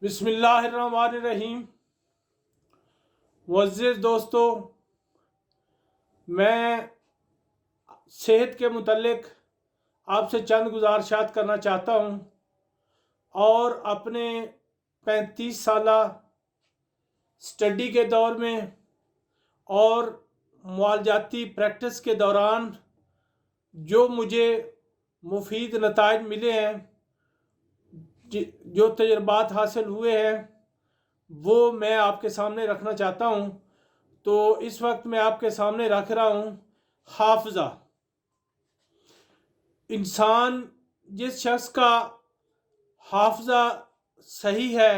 بسم اللہ الرحمن الرحیم۔ معزز دوستو، میں صحت کے متعلق آپ سے چند گزارشات کرنا چاہتا ہوں اور اپنے 35 سالہ سٹڈی کے دور میں اور معالجاتی پریکٹس کے دوران جو مجھے مفید نتائج ملے ہیں، جو تجربات حاصل ہوئے ہیں، وہ میں آپ کے سامنے رکھنا چاہتا ہوں۔ تو اس وقت میں آپ کے سامنے رکھ رہا ہوں حافظہ۔ انسان، جس شخص کا حافظہ صحیح ہے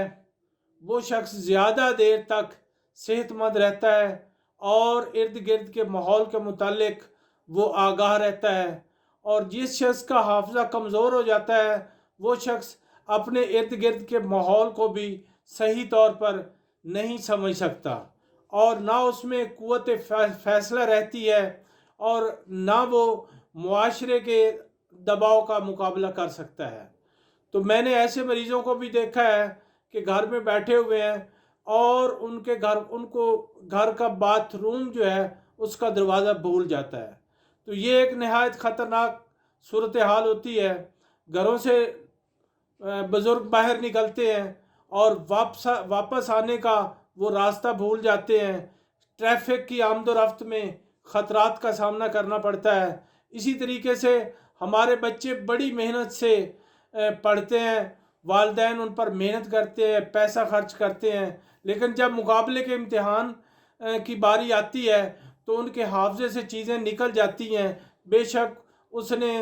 وہ شخص زیادہ دیر تک صحت مند رہتا ہے اور ارد گرد کے ماحول کے متعلق وہ آگاہ رہتا ہے، اور جس شخص کا حافظہ کمزور ہو جاتا ہے وہ شخص اپنے ارد گرد کے ماحول کو بھی صحیح طور پر نہیں سمجھ سکتا، اور نہ اس میں قوت فیصلہ رہتی ہے اور نہ وہ معاشرے کے دباؤ کا مقابلہ کر سکتا ہے۔ تو میں نے ایسے مریضوں کو بھی دیکھا ہے کہ گھر میں بیٹھے ہوئے ہیں اور ان کو گھر کا باتھ روم جو ہے اس کا دروازہ بھول جاتا ہے۔ تو یہ ایک نہایت خطرناک صورتحال ہوتی ہے۔ گھروں سے بزرگ باہر نکلتے ہیں اور واپس آنے کا وہ راستہ بھول جاتے ہیں۔ ٹریفک کی آمد و رفت میں خطرات کا سامنا کرنا پڑتا ہے۔ اسی طریقے سے ہمارے بچے بڑی محنت سے پڑھتے ہیں، والدین ان پر محنت کرتے ہیں، پیسہ خرچ کرتے ہیں، لیکن جب مقابلے کے امتحان کی باری آتی ہے تو ان کے حافظے سے چیزیں نکل جاتی ہیں۔ بے شک اس نے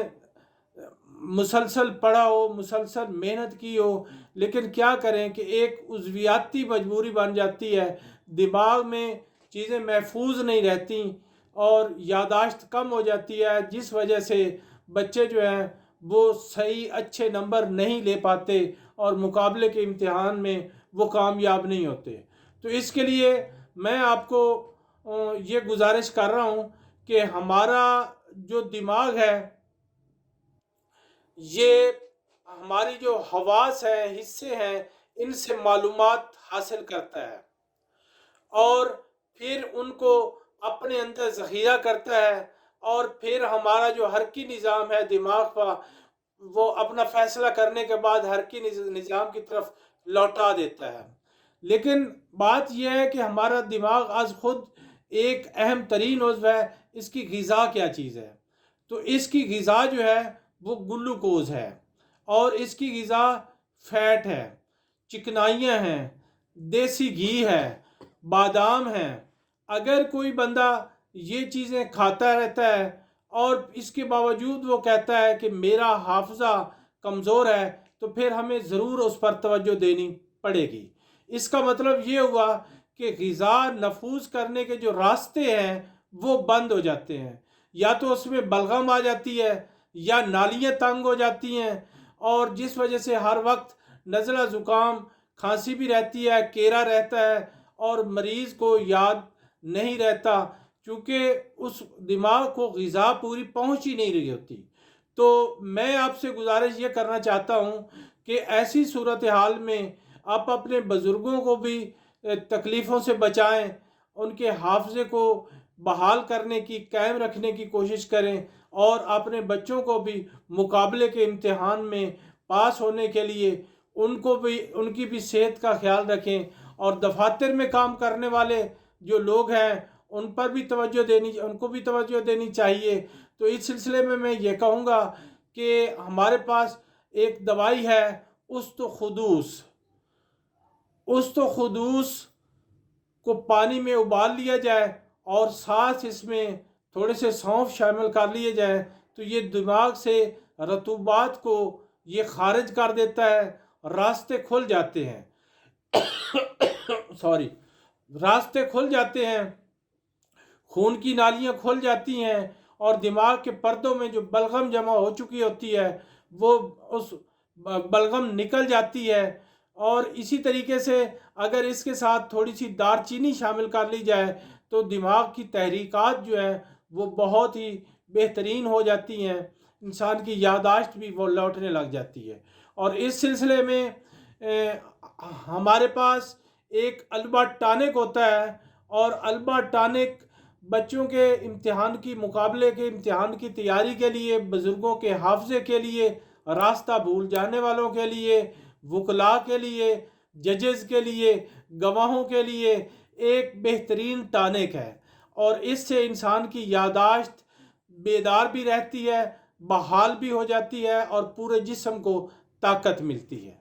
مسلسل پڑھا ہو، مسلسل محنت کی ہو، لیکن کیا کریں کہ ایک عضویاتی مجبوری بن جاتی ہے، دماغ میں چیزیں محفوظ نہیں رہتی اور یادداشت کم ہو جاتی ہے، جس وجہ سے بچے جو ہیں وہ صحیح اچھے نمبر نہیں لے پاتے اور مقابلے کے امتحان میں وہ کامیاب نہیں ہوتے۔ تو اس کے لیے میں آپ کو یہ گزارش کر رہا ہوں کہ ہمارا جو دماغ ہے یہ ہماری جو حواس ہیں، حصے ہیں، ان سے معلومات حاصل کرتا ہے اور پھر ان کو اپنے اندر ذخیرہ کرتا ہے، اور پھر ہمارا جو حرکی نظام ہے دماغ کا وہ اپنا فیصلہ کرنے کے بعد حرکی نظام کی طرف لوٹا دیتا ہے۔ لیکن بات یہ ہے کہ ہمارا دماغ از خود ایک اہم ترین عضو ہے، اس کی غذا کیا چیز ہے؟ تو اس کی غذا جو ہے وہ گلوکوز ہے، اور اس کی غذا فیٹ ہے، چکنائیاں ہیں، دیسی گھی ہے، بادام ہیں۔ اگر کوئی بندہ یہ چیزیں کھاتا رہتا ہے اور اس کے باوجود وہ کہتا ہے کہ میرا حافظہ کمزور ہے، تو پھر ہمیں ضرور اس پر توجہ دینی پڑے گی۔ اس کا مطلب یہ ہوا کہ غذا نفوذ کرنے کے جو راستے ہیں وہ بند ہو جاتے ہیں، یا تو اس میں بلغم آ جاتی ہے یا نالیاں تنگ ہو جاتی ہیں، اور جس وجہ سے ہر وقت نزلہ زکام کھانسی بھی رہتی ہے، کیرا رہتا ہے، اور مریض کو یاد نہیں رہتا چونکہ اس دماغ کو غذا پوری پہنچ ہی نہیں رہی ہوتی۔ تو میں آپ سے گزارش یہ کرنا چاہتا ہوں کہ ایسی صورتحال میں آپ اپنے بزرگوں کو بھی تکلیفوں سے بچائیں، ان کے حافظے کو بحال کرنے کی، قائم رکھنے کی کوشش کریں، اور اپنے بچوں کو بھی مقابلے کے امتحان میں پاس ہونے کے لیے ان کی بھی صحت کا خیال رکھیں، اور دفاتر میں کام کرنے والے جو لوگ ہیں ان کو بھی توجہ دینی چاہیے۔ تو اس سلسلے میں میں یہ کہوں گا کہ ہمارے پاس ایک دوائی ہے استخدوس کو پانی میں ابال لیا جائے اور ساتھ اس میں تھوڑے سے سونف شامل کر لیے جائیں، تو یہ دماغ سے رطوبات کو یہ خارج کر دیتا ہے، راستے کھل جاتے ہیں راستے کھل جاتے ہیں، خون کی نالیاں کھل جاتی ہیں، اور دماغ کے پردوں میں جو بلغم جمع ہو چکی ہوتی ہے وہ اس بلغم نکل جاتی ہے۔ اور اسی طریقے سے اگر اس کے ساتھ تھوڑی سی دار چینی شامل کر لی جائے تو دماغ کی تحریکات جو ہیں وہ بہت ہی بہترین ہو جاتی ہیں، انسان کی یادداشت بھی وہ لوٹنے لگ جاتی ہے۔ اور اس سلسلے میں ہمارے پاس ایک البا ٹانک ہوتا ہے، اور البا ٹانک بچوں کے امتحان کی مقابلے کے امتحان کی تیاری کے لیے، بزرگوں کے حافظے کے لیے، راستہ بھول جانے والوں کے لیے، وکلاء کے لیے، ججز کے لیے، گواہوں کے لیے ایک بہترین ٹانک ہے، اور اس سے انسان کی یادداشت بیدار بھی رہتی ہے، بحال بھی ہو جاتی ہے، اور پورے جسم کو طاقت ملتی ہے۔